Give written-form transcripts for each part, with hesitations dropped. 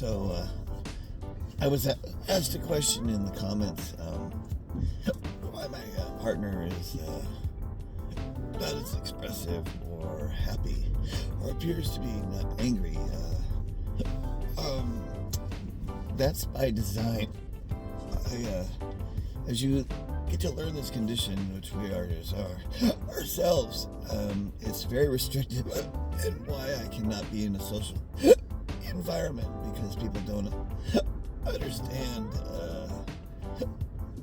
I was asked a question in the comments why my partner is not as expressive or happy or appears to be not angry. That's by design. As you get to learn this condition, which we are ourselves, it's very restrictive and why I cannot be in a social environment because people don't understand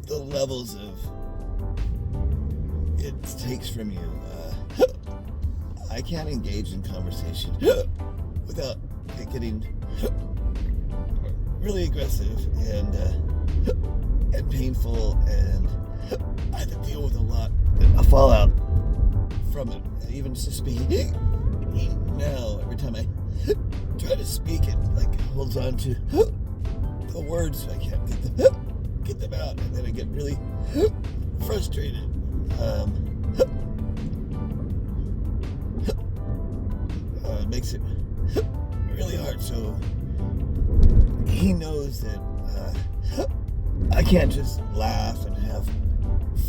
the levels of it takes from you. I can't engage in conversation without it getting really aggressive and painful, and I have to deal with a fallout from it. Even just speaking now, every time I try to speak, it holds on to the words, so I can't get them out, and then I get really frustrated. It makes it really hard. So he knows that I can't just laugh and have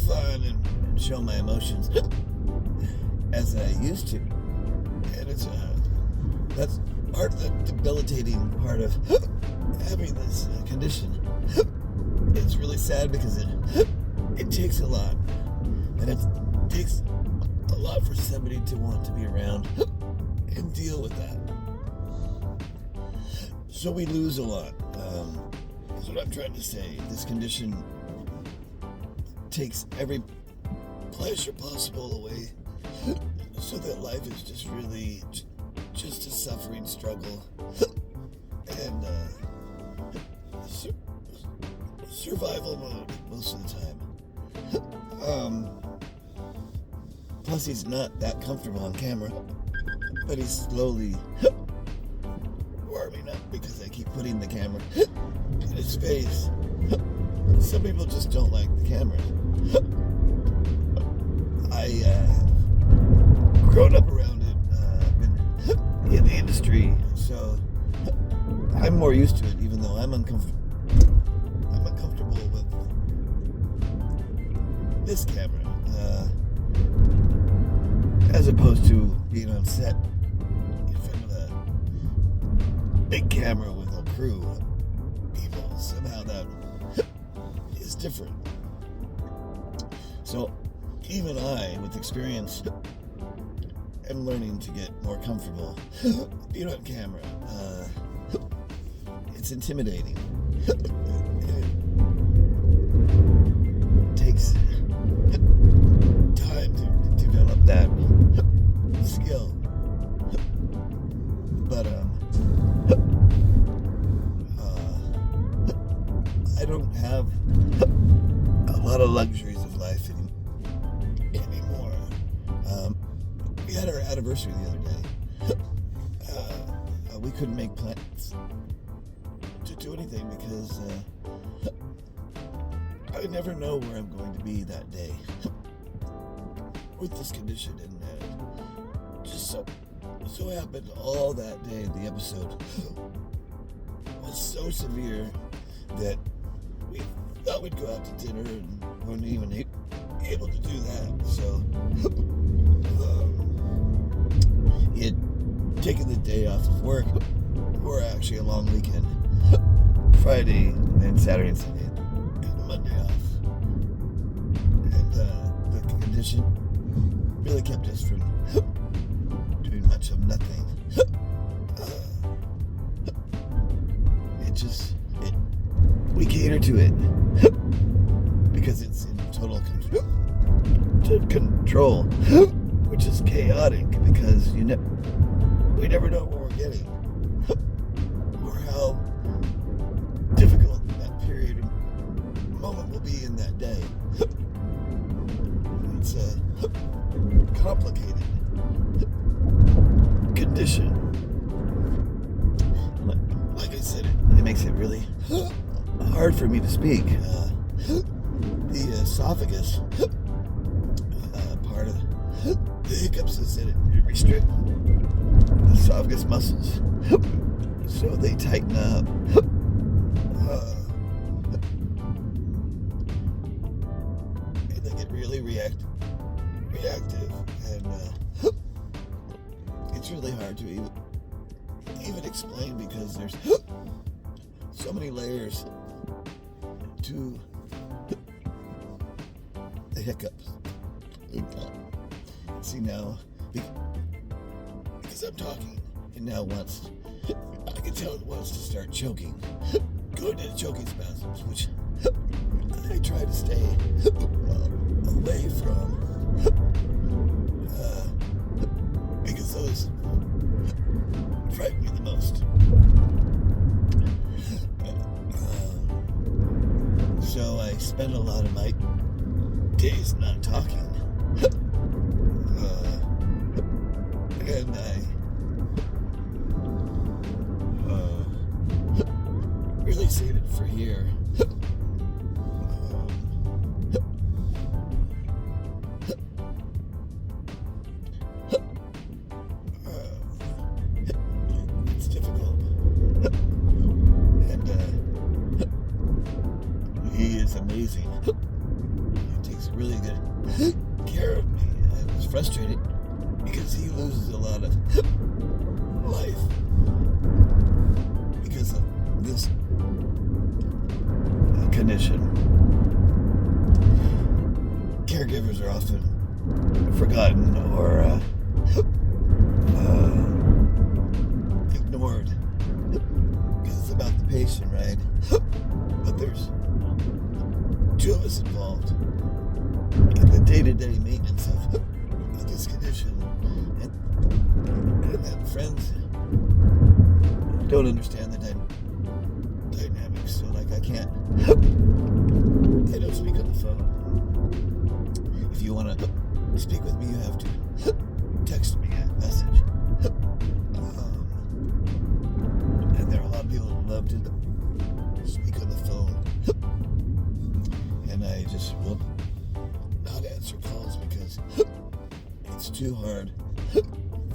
fun and show my emotions as I used to, and that's part of the debilitating part of having this condition. It's really sad because it takes a lot, and it takes a lot for somebody to want to be around and deal with that. So we lose a lot. That's what I'm trying to say. This condition takes every pleasure possible away, so that life is just really just a suffering struggle and survival mode most of the time. Plus, he's not that comfortable on camera, but he's slowly warming up because I keep putting the camera in his face. Some people just don't like the camera. I've grown up around it, been in the industry, so I'm more used to it, even though I'm uncomfortable with this camera, as opposed to being on set in front of a big camera with a crew of people. Somehow that is different. So even I, with experience, am learning to get more comfortable being on camera. It's intimidating. It takes time to develop that skill. But I don't have a lot of luxuries of life anymore. We had our anniversary the other day. We couldn't make plans to do anything because I never know where I'm going to be that day with this condition, and just so happened all that day the episode was so severe that we thought we'd go out to dinner and weren't even able to do that. So he had taken the day off of work, or actually a long weekend, Friday and Saturday and Sunday, and Monday off. And the condition really kept us from doing much of nothing. We cater to it because it's in total control, which is chaotic because we never know what we're getting or how difficult that period or moment will be in that day. It's a complicated condition. Like I said, it makes it really hard for me to speak. The esophagus part of the hiccups is that it restricts the esophagus muscles, so they tighten up. And they get really reactive. And it's really hard to even explain because there's so many layers to the hiccups. See now, because I'm talking, and now I can tell it wants to start choking, going into choking spasms, which I try to stay away from, because those frighten me the most. So I spend a lot of my days not talking. And I really save it for here. It's difficult. And he is amazing. He takes really good care of me. I was frustrated because he loses a lot of life because of this condition. Caregivers are often forgotten or ignored because it's about the patient, right? But there's two of us involved in the day-to-day maintenance of this condition, and then friends don't understand the dynamics, so like I don't speak on the phone. If you want to speak with me, you have to text me a message. And there are a lot of people who love to speak on the phone, and I just will not answer calls because it's too hard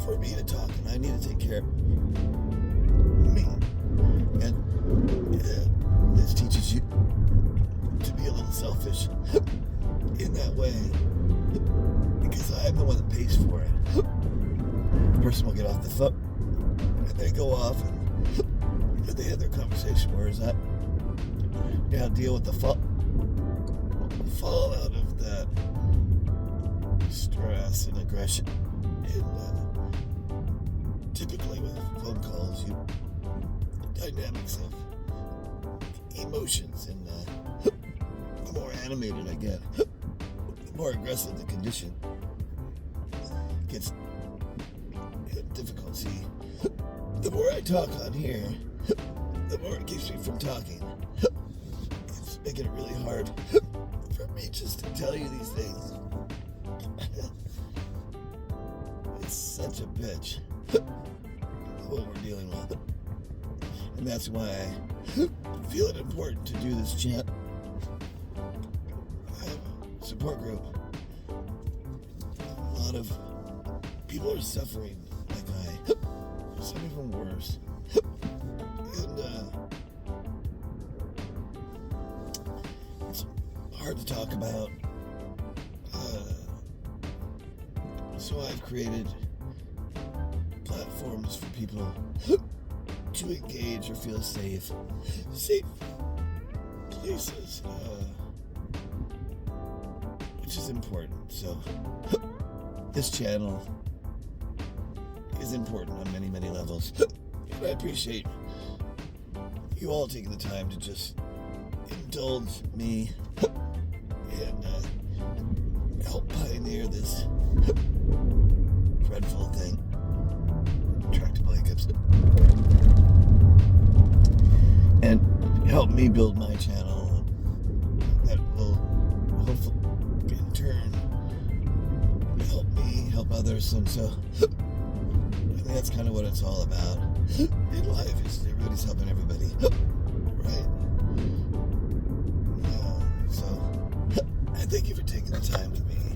for me to talk, and I need to take care of me. And this teaches you to be a little selfish in that way, because I'm the one that pays for it. The person will get off the phone, and they go off, and they have their conversation, whereas I now deal with the fallout of that stress and aggression. And typically with phone calls, dynamics of emotions, and the more animated I get, the more aggressive the condition gets. Difficult. See, the more I talk on here, the more it keeps me from talking. It's making it really hard for me just to tell you these things. It's such a bitch what we're dealing with, and that's why I feel it important to do this chant. I have a support group. A lot of people are suffering like some even worse, and it's hard to talk about. So I've created platforms for people to engage or feel safe places, which is important. So this channel is important on many, many levels. And I appreciate you all taking the time to just indulge me and help pioneer this dreadful thing, intractable hiccups, and help me build my channel that will hopefully in turn help me help others. And so that's kind of what it's all about in life, is everybody's helping everybody, right? So I thank you for taking the time with me.